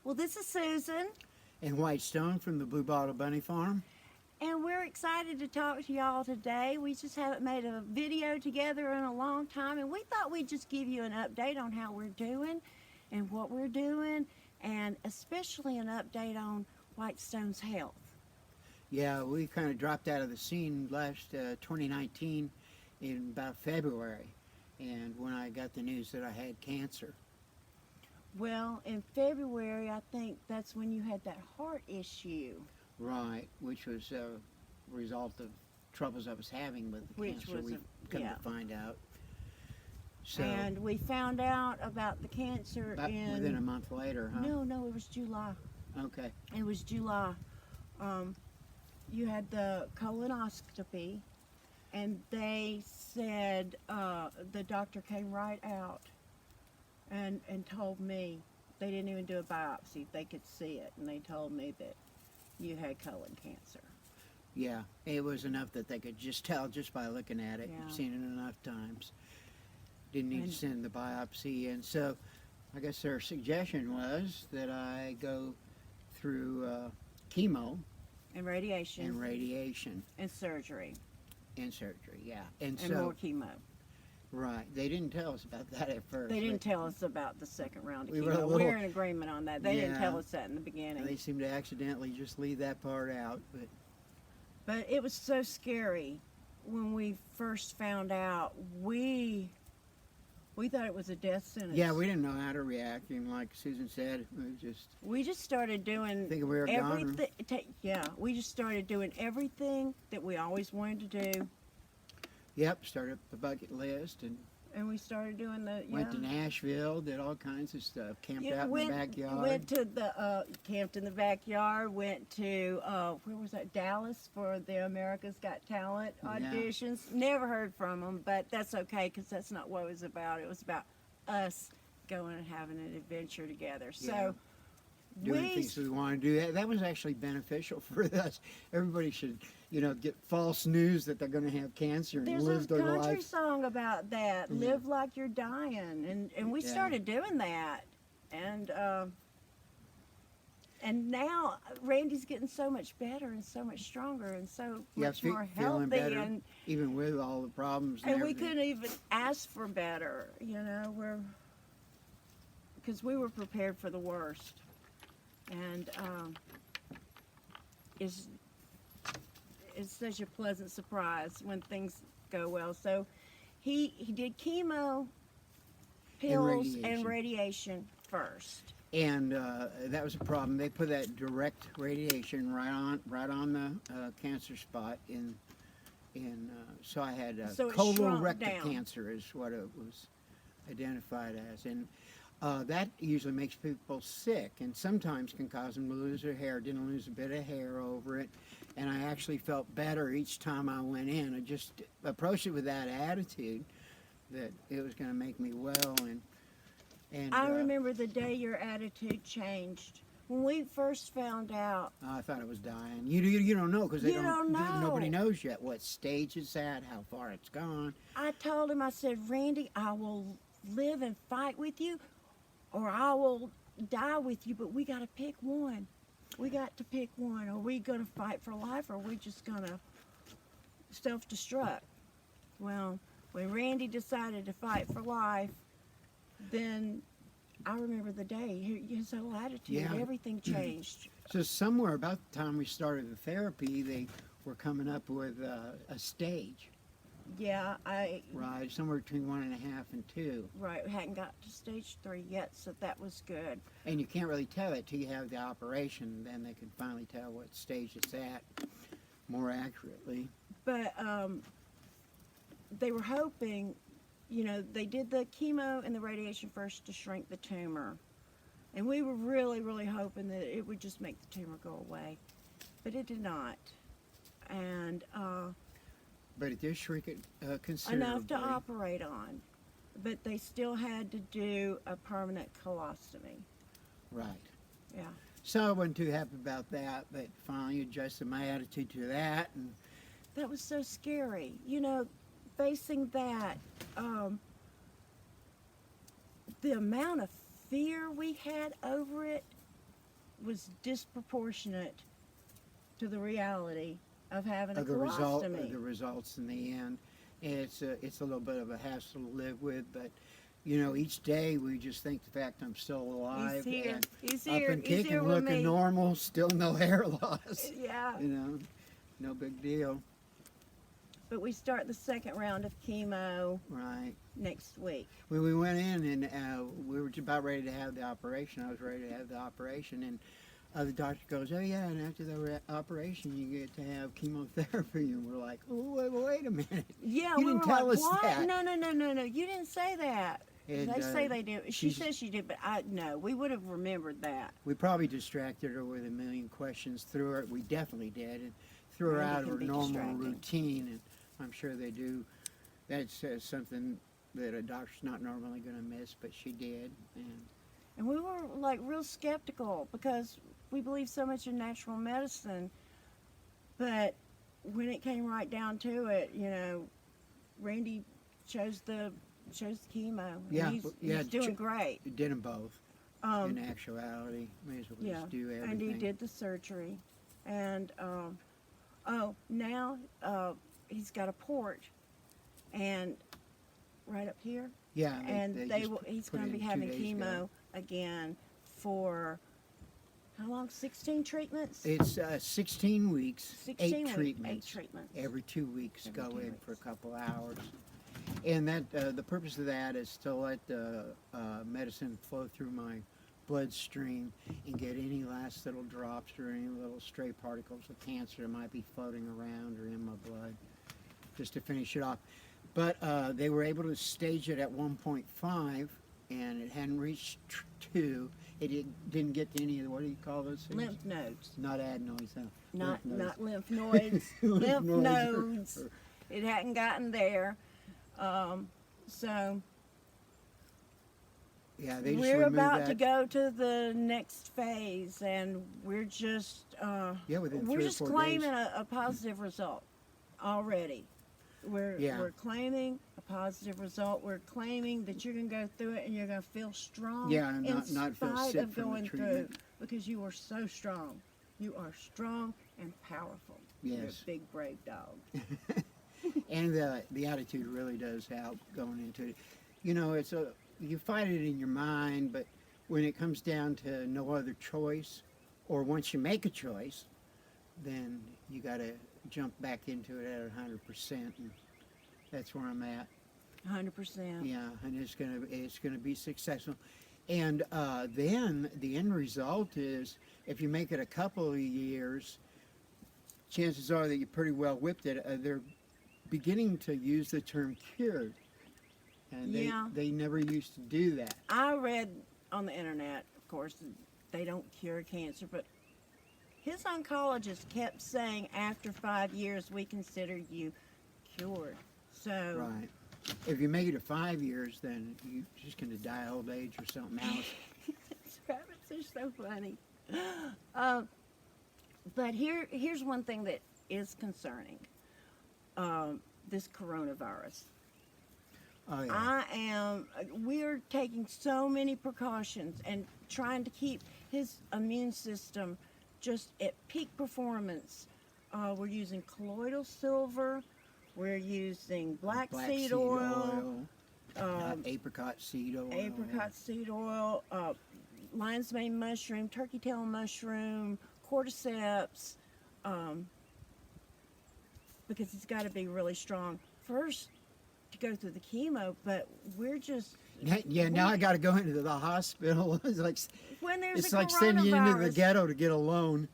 Well, this is Susan, And Whitestone from the Blue Bottle Bunny Farm. and we're excited to talk to y'all today. We just haven't made a video together in a long time, and we thought we'd just give you an update on how we're doing and what we're doing, and especially an update on Whitestone's health. Yeah, we kind of dropped out of the scene last 2019 in about February, and when I got the news that I had cancer. Well, in February, I think that's when you had that heart issue. Right, which was a result of troubles I was having with the Which cancer. was We've come to find out. So And we found out about the cancer within a month later, huh? No, it was July. Okay. It was July. You had the colonoscopy, and they said the doctor came right out and told me they didn't even do a biopsy. They could see it, and they told me that you had colon cancer. Yeah, it was enough that they could just tell just by looking at it. Yeah. I've seen it enough times. Didn't need And- to send the biopsy, and so I guess their suggestion was that I go through chemo And radiation. and radiation And surgery. and surgery. Yeah, and And so more chemo. right, they didn't tell us about that at first. They didn't but tell us about the second round of We were chemo. a little- We're in agreement on that. They didn't Yeah. tell us that in the beginning. They seemed to accidentally just leave that part out, but But it was so scary when we first found out. We thought it was a death sentence. yeah, we didn't know how to react. And like Susan said, we just We just started doing thinking we were gone. everything. We just started doing everything that we always wanted to do, Yep, started up the bucket list and and we started doing the went to Nashville, did all kinds of stuff, camped Yeah, out in the backyard. Went to the camped in the backyard. Went to where was that? Dallas for the America's Got Talent auditions. Never heard from them, but that's okay because that's not what it was about. It was about us going and having an adventure together. Yeah. So Doing we things we want to do. That was actually beneficial for us. Everybody should, get false news that they're going to have cancer and there's live a their country life. song about that. Yeah. Live like you're dying, and we Yeah. started doing that, and now Randy's getting so much better and so much stronger and so Yeah, much more feeling healthy, better, and even with all the problems. we everything. couldn't even ask for better. Because we were prepared for the worst, and it's such a pleasant surprise when things go well. So he did chemo, pills, and radiation first. And that was a problem. They put that direct radiation right on the cancer spot so I had So it shrunk colorectal down. cancer is what it was identified as, and that usually makes people sick and sometimes can cause them to lose their hair. Didn't lose a bit of hair over it, and I actually felt better each time I went in. I just approached it with that attitude that it was going to make me well, and I remember the day your attitude changed. When we first found out, I thought I was dying. You don't know because You don't know. nobody knows yet what stage it's at, how far it's gone. I told him, I said, Randy, I will live and fight with you, or I will die with you, but we got to pick one. We got to pick one. Are we going to fight for life, or are we just going to self-destruct? Well, when Randy decided to fight for life, then I remember the day, his whole attitude, Yeah. everything changed. So somewhere about the time we started the therapy, they were coming up with a stage, Yeah, right? Somewhere between 1.5 and 2. right, hadn't got to stage 3 yet, so that was good. And you can't really tell it till you have the operation. Then they can finally tell what stage it's at more accurately. But they were hoping, they did the chemo and the radiation first to shrink the tumor. And we were really, really hoping that it would just make the tumor go away. But it did not. And But it did shrink it considerably. enough to operate on. But they still had to do a permanent colostomy. Right. Yeah. So I wasn't too happy about that, but finally adjusted my attitude to that. And That was so scary. Facing that, the amount of fear we had over it was disproportionate to the reality of having a Of the result, of colostomy. the results in the end. It's a little bit of a hassle to live with, but you know, each day we just think the fact I'm still alive He's here. and He's up here. and He's here kicking, with looking me. normal, still no hair loss. Yeah. You know, no big deal, But we start the second round of chemo right? next week. When we went in and we were about ready to have the operation, I was ready to have the operation, and the doctor goes, "Oh yeah, and after the operation, you get to have chemotherapy." And we're like, "Oh, wait a minute." Yeah, You we didn't were tell like, us what? that. No. You didn't say that. And, They say they do. She she's- says she did, but no, we would have remembered that. We probably distracted her with a million questions, threw her. We definitely did, and threw her Randy out of can her be normal distracting. routine. And I'm sure they do. That's something that a doctor's not normally going to miss, but she did. And we were like real skeptical because we believe so much in natural medicine. But when it came right down to it, you know, Randy chose the chemo. And Yeah, he's doing great. We did them both. In actuality, may as well Yeah, just do everything. and he did the surgery, and now he's got a port, and right up here, Yeah, and just he's put going to it be in 2 having days chemo ago. again for how long? 16 treatments. It's 16 weeks, 16 8 weeks, treatments. 8 treatments. Every 2 weeks, Every go 2 in weeks. for a couple hours. And that the purpose of that is to let the medicine flow through my bloodstream and get any last little drops or any little stray particles of cancer that might be floating around or in my blood, just to finish it off. But they were able to stage it at 1.5, and it hadn't reached 2. It didn't get to any of the, what do you call those things? Lymph nodes, Not adenoids, huh? not Lymph nodes. lymph nodes, lymph nodes. nodes. It hadn't gotten there, so Yeah, they just we're removed about that. to go to the next phase, and we're just Yeah, within we're 3 or just 4 claiming days. a positive result already. Yeah. We're claiming a positive result. We're claiming that you're gonna go through it and you're gonna feel strong. Yeah, and in not feel spite sick of from the going through, treatment. because you are so strong. You are strong and powerful. You're Yes. a big brave dog. And the attitude really does help going into it. You know, you fight it in your mind, but when it comes down to no other choice, or once you make a choice, then you got to jump back into it at 100%, and that's where I'm at. 100%. Yeah, and it's gonna be successful. And then the end result is, if you make it a couple of years, chances are that you pretty well whipped it. They're beginning to use the term cured, and Yeah. they never used to do that. I read on the internet, of course, that they don't cure cancer, but his oncologist kept saying after 5 years we consider you cured. So Right. If you make it to 5 years, then you're just going to die of old age or something else. rabbits are so funny. But here's one thing that is concerning. This coronavirus. Oh yeah. We're taking so many precautions and trying to keep his immune system just at peak performance. We're using colloidal silver. We're using black seed oil, apricot seed oil. apricot seed oil, lion's mane mushroom, turkey tail mushroom, cordyceps, because it's got to be really strong first to go through the chemo. But we're just Yeah, now I got to go into the hospital. when there's It's a like sending you into the coronavirus, ghetto to get a loan.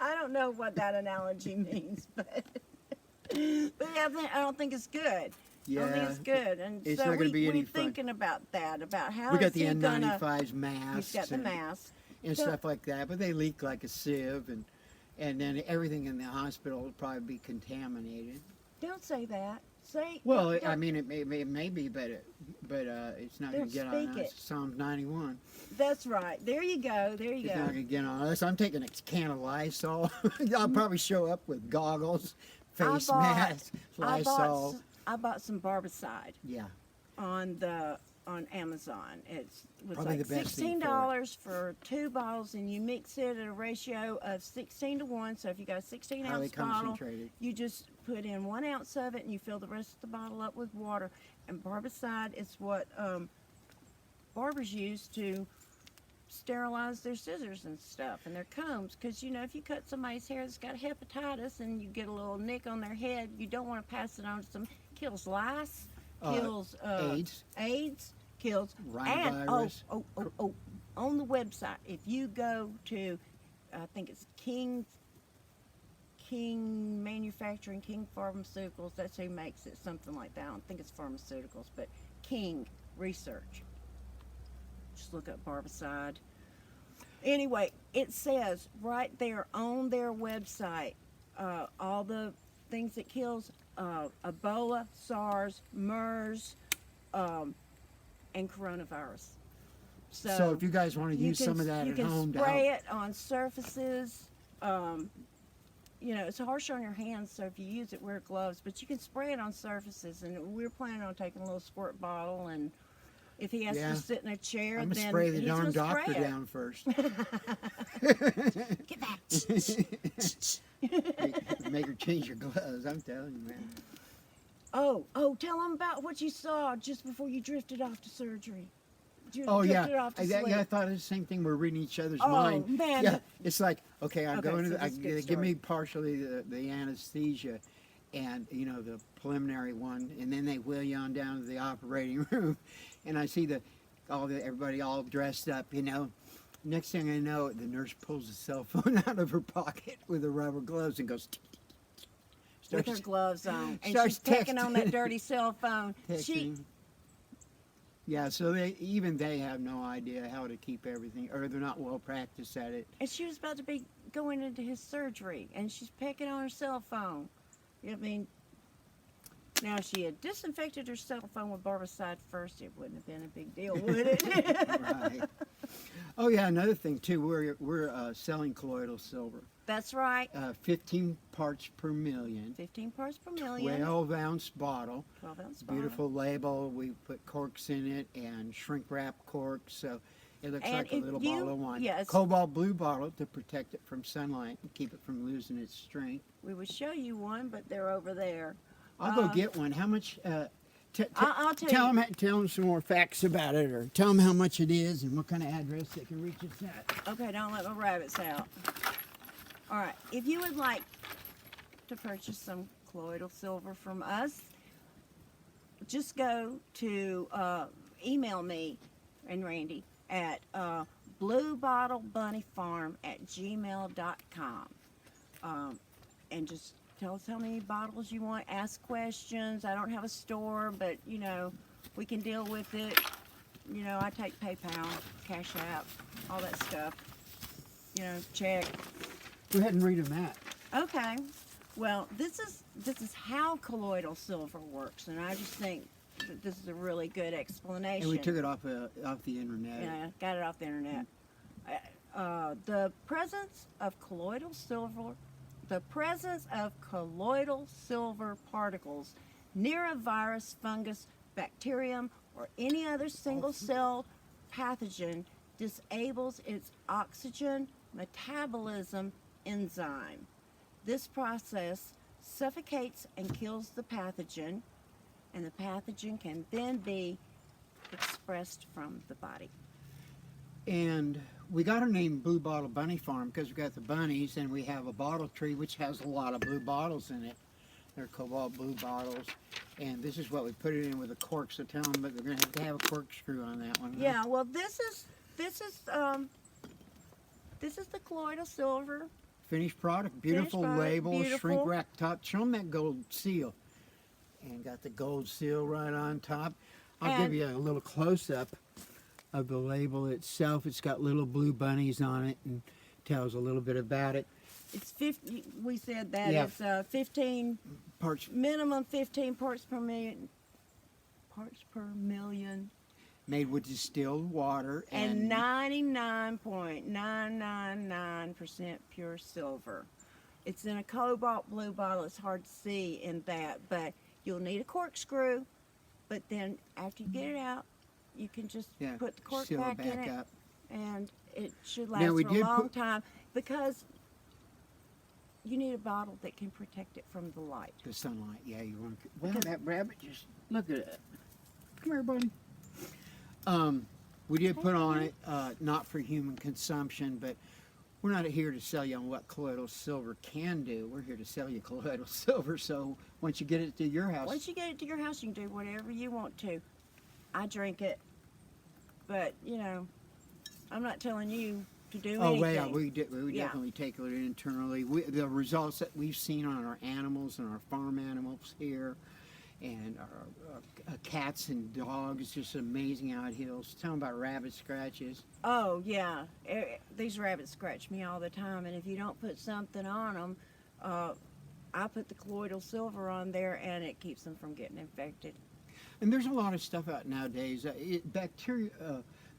I don't know what that analogy means, but yeah, I don't think it's good. I don't think it's good, and It's so not gonna be any we're fun. thinking about that, about how We got is the he gonna. N95s, masks, He's got the mask. and So- stuff like that, but they leak like a sieve, and then everything in the hospital will probably be contaminated. Don't say that. Say Well, don't- I mean, it may be, but it's not going Don't to get on speak us. it. Psalms 91. That's right. There you go. There you It's go. not going to get on us. I'm taking a can of Lysol. I'll probably show up with goggles, face mask, I Lysol. bought some barbicide Yeah. on the on Amazon. It was Probably like the best thing $16 for 2 bottles, and you mix it at a ratio of 16 to 1. So if you got a 16 Highly ounce bottle, concentrated. you just put in 1 ounce of it, and you fill the rest of the bottle up with water. And barbicide is what barbers use to sterilize their scissors and stuff and their combs, because you know, if you cut somebody's hair that's got hepatitis and you get a little nick on their head, you don't want to pass it on to some. Kills lice, kills AIDS, kills Rhinovirus. and on the website, if you go to, I think it's King Manufacturing, King Pharmaceuticals, that's who makes it, something like that. I don't think it's pharmaceuticals, but King Research. Just look up barbicide. Anyway, it says right there on their website all the things it kills: Ebola, SARS, MERS, and coronavirus. So if you guys want to use some of that at home, you can spray it on surfaces. You know, it's harsh on your hands, so if you use it, wear gloves. But you can spray it on surfaces, and we're planning on taking a little squirt bottle, and if he has to sit in a chair, I'm gonna then spray the he's darn gonna doctor spray it. down first. Get back. Make her change your gloves. I'm telling you, man. Oh, tell him about what you saw just before you drifted off to surgery. You Oh yeah, drifted off to sleep. I thought it was the same thing. We're reading each other's Oh, mind. man. Yeah, it's like, okay, I'm Okay, going so to. this is a good They give story. me partially the anesthesia, and you know the preliminary one, and then they wheel you on down to the operating room, and I see everybody all dressed up, you know. Next thing I know, the nurse pulls a cell phone out of her pocket with her rubber gloves and goes. With her gloves on, and starts she's pecking on that texting. dirty cell phone. Texting. Yeah, so they have no idea how to keep everything, or they're not well practiced at it. And she was about to be going into his surgery, and she's pecking on her cell phone. I mean, now if she had disinfected her cell phone with barbicide first, it wouldn't have been a big deal, would it? Right. Oh yeah, another thing too. We're selling colloidal silver. That's right. 15 parts per million. 15 parts per million. 12-ounce bottle. 12-ounce bottle. Beautiful label. We put corks in it and shrink wrap corks, so it looks And like a if little you- bottle of wine. yes. Cobalt blue bottle to protect it from sunlight and keep it from losing its strength. We would show you one, but they're over there. I'll go get one. How much? I'll tell you. Tell them some more facts about it, or tell them how much it is and what kind of address they can reach us at. Okay, don't let my rabbits out. All right, if you would like to purchase some colloidal silver from us, just go to email me and Randy at bluebottlebunnyfarm@gmail.com, and just tell us how many bottles you want. Ask questions. I don't have a store, but you know, we can deal with it. You know, I take PayPal, Cash App, all that stuff. You know, check. Go ahead and read them that. Okay. Well, this is how colloidal silver works, and I just think that this is a really good explanation. And we took it off the internet. Yeah, got it off the internet. The presence of colloidal silver particles near a virus, fungus, bacterium, or any other single-celled pathogen disables its oxygen metabolism enzyme. This process suffocates and kills the pathogen, and the pathogen can then be expressed from the body. And we got our name Blue Bottle Bunny Farm because we got the bunnies, and we have a bottle tree which has a lot of blue bottles in it. They're cobalt blue bottles, and this is what we put it in with a cork. So tell them, but they're going to have a corkscrew on that one. Huh? Yeah, well, this is the colloidal silver. Finished product, beautiful Finished product, label, beautiful. shrink wrap top. Show them that gold seal, and got the gold seal right on top. I'll give you a little close up of the label itself. It's got little blue bunnies on it and tells a little bit about it. It's 50. We said that Yeah. it's 15 Parts minimum 15 parts per million. Parts per million. made with distilled water And 99.999% pure silver. It's in a cobalt blue bottle. It's hard to see in that, but you'll need a corkscrew. But then after you get it out, You can just Yeah, put the cork seal back it in back it, up. and it should Now, last we for a did long put- time because you need a bottle that can protect it from the light. The sunlight, yeah, you want to. Well, Because- that rabbit just look at it. Come here, buddy. We did put on it, not for human consumption, but we're not here to sell you on what colloidal silver can do. We're here to sell you colloidal silver. So once you get it to your house, Once you get it to your house, you can do whatever you want to. I drink it, but you know, I'm not telling you to do oh, anything. well, yeah, we Yeah. definitely take it internally. The results that we've seen on our animals and our farm animals here, and our cats and dogs, just amazing out hills. Tell them about rabbit scratches. Oh yeah, these rabbits scratch me all the time, and if you don't put something on them, I put the colloidal silver on there, and it keeps them from getting infected. And there's a lot of stuff out nowadays.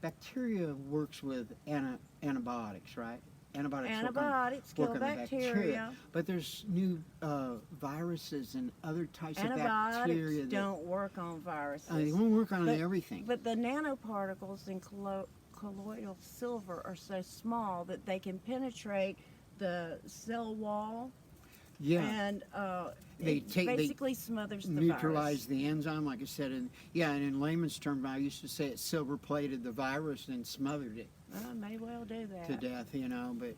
Bacteria works with antibiotics, right? Antibiotics kill work on the bacteria. But there's new viruses and other types of bacteria Antibiotics that don't work on viruses. they won't work on But- everything. But the nanoparticles in colloidal silver are so small that they can penetrate the cell wall, Yeah, and They it take- they basically smothers the neutralize virus. the enzyme, like I said. And in layman's terms, I used to say it silver plated the virus and smothered it I may well do that. to death, But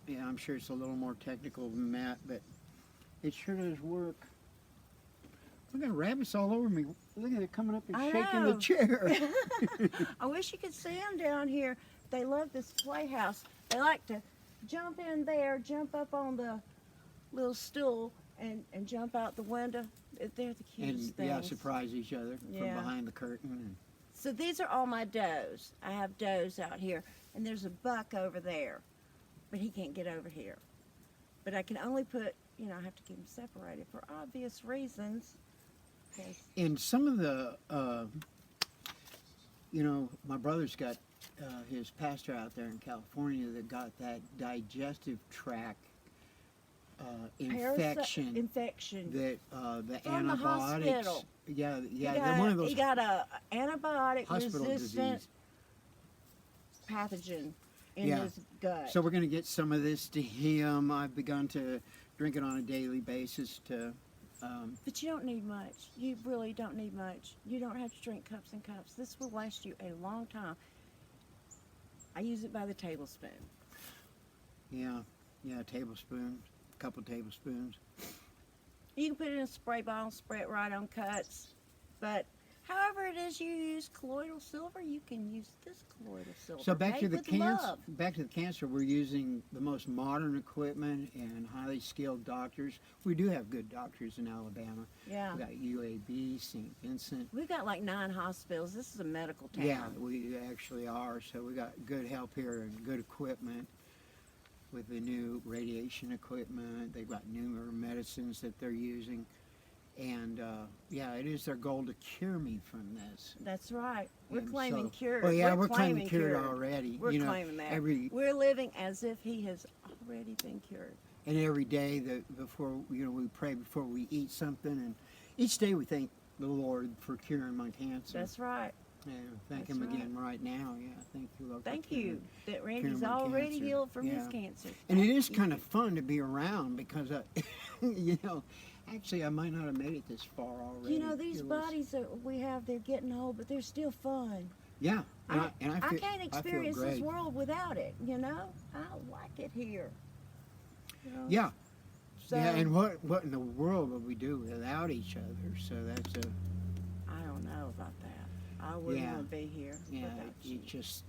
yeah, I'm sure it's a little more technical than that, but it sure does work. Look at rabbits all over me. Look at it coming up and I shaking the know. chair. I wish you could see them down here. They love this playhouse. They like to jump in there, jump up on the little stool, and jump out the window. They're the cutest And things. surprise each other from Yeah. behind the curtain. And So these are all my does. I have does out here, and there's a buck over there, but he can't get over here. But I can only put, I have to keep them separated for obvious reasons. 'Cause- And some of the, my brother's got his pastor out there in California that got that digestive tract infection Infection. that the From the antibiotics. hospital. Yeah, He they're got, one of those he got a antibiotic hospital resistant disease. pathogen in Yeah. his gut. So we're going to get some of this to him. I've begun to drink it on a daily basis to. But you don't need much. You really don't need much. You don't have to drink cups and cups. This will last you a long time. I use it by the tablespoon. Yeah, a tablespoon, a couple tablespoons. You can put it in a spray bottle, spray it right on cuts. But however it is you use colloidal silver, you can use this colloidal silver. So back to made the with cancer. love. Back to the cancer. We're using the most modern equipment and highly skilled doctors. We do have good doctors in Alabama. Yeah. We got UAB, St. Vincent. We've got like 9 hospitals. This is a medical town. Yeah, we actually are. So we got good help here and good equipment with the new radiation equipment. They've got newer medicines that they're using. And it is their goal to cure me from this. That's right. We're And claiming so- cured. Well, yeah, we're claiming cured cured. already. We're claiming that. We're living as if he has already been cured. And every day before we pray before we eat something, and each day we thank the Lord for curing my cancer. That's right. Yeah, thank that's Him right. you right now. Yeah, thank you, Lord. for Thank curing you me. that Randy's my already cancer. healed from his Yeah. cancer. And it Thank is you. kind of fun to be around because, actually I might not have made it this far already. These It was- bodies that we have, they're getting old, but they're still fun. Yeah, and I I feel, can't I feel experience this great. world without it, I like it here. Yeah. So, Yeah, and what in the world would we do without each other? So that's I don't know about that. I wouldn't Yeah. want to be here without you. it just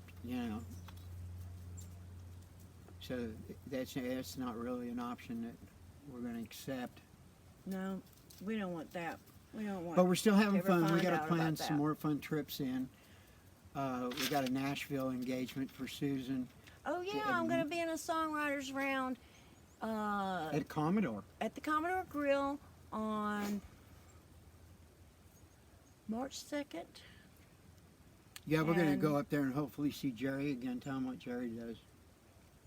So that's not really an option that we're going to accept. No, we don't want that. We don't want. But we're still having ever fun. We find got to out plan about some that. more fun trips in. We got a Nashville engagement for Susan Oh yeah, I'm going to be in a songwriters round at Commodore. at the Commodore Grill on March 2nd. Yeah, we're going to And- go up there and hopefully see Jerry again. Tell him what Jerry does.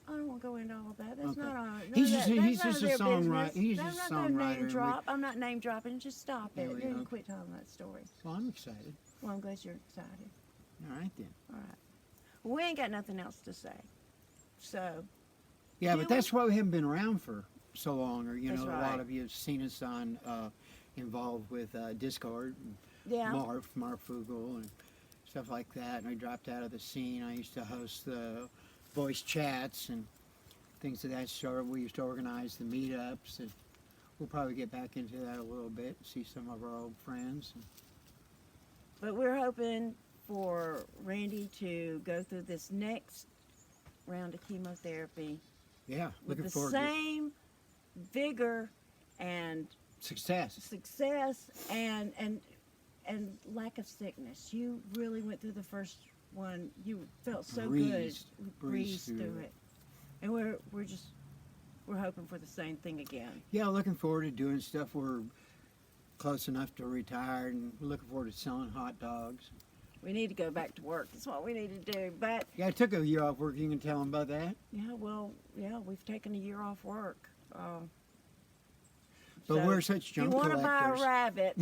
I don't want to go into all that. That's Okay. not on. He's that's just a none of their songwriter. business. He's I'm just a not gonna songwriter, name and we- drop. I'm not name dropping. Just stop Yeah, it. we You know. quit telling that story. Well, I'm excited. Well, I'm glad you're excited. All right then. All right. Well, we ain't got nothing else to say. So, Yeah, You but that's why we haven't been around for so long. Or That's a right. lot of you have seen us on involved with Discord, and yeah. Mark Fugel, and stuff like that. And I dropped out of the scene. I used to host the voice chats and things of that sort. We used to organize the meetups, and we'll probably get back into that a little bit. See some of our old friends. But we're hoping for Randy to go through this next round of chemotherapy Yeah, with looking the forward to same vigor and success. success and lack of sickness. You really went through the first one. You felt so Breezed good. Breezed through through it. And we're hoping for the same thing again. Yeah, looking forward to doing stuff. We're close enough to retire, and we're looking forward to selling hot dogs. We need to go back to work. That's what we need to do. But Yeah, I took a year off work. You can tell them about that. yeah, we've taken a year off work. But So, we're such if you junk want to buy a collectors. rabbit,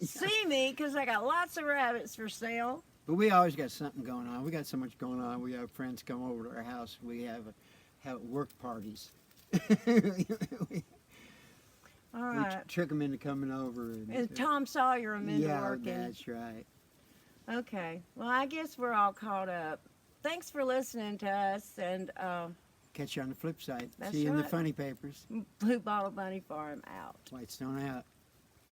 see me, because I got lots of rabbits for sale. But we always got something going on. We got so much going on. We have friends come over to our house. We have work parties. All right. Trick them into coming over. And Tom Sawyer them into yeah, working. that's right. Okay. Well, I guess we're all caught up. Thanks for listening to us, and Catch you on the flip side. That's See you in the right. funny papers. Blue Bottle Bunny Farm out. Whitestone out.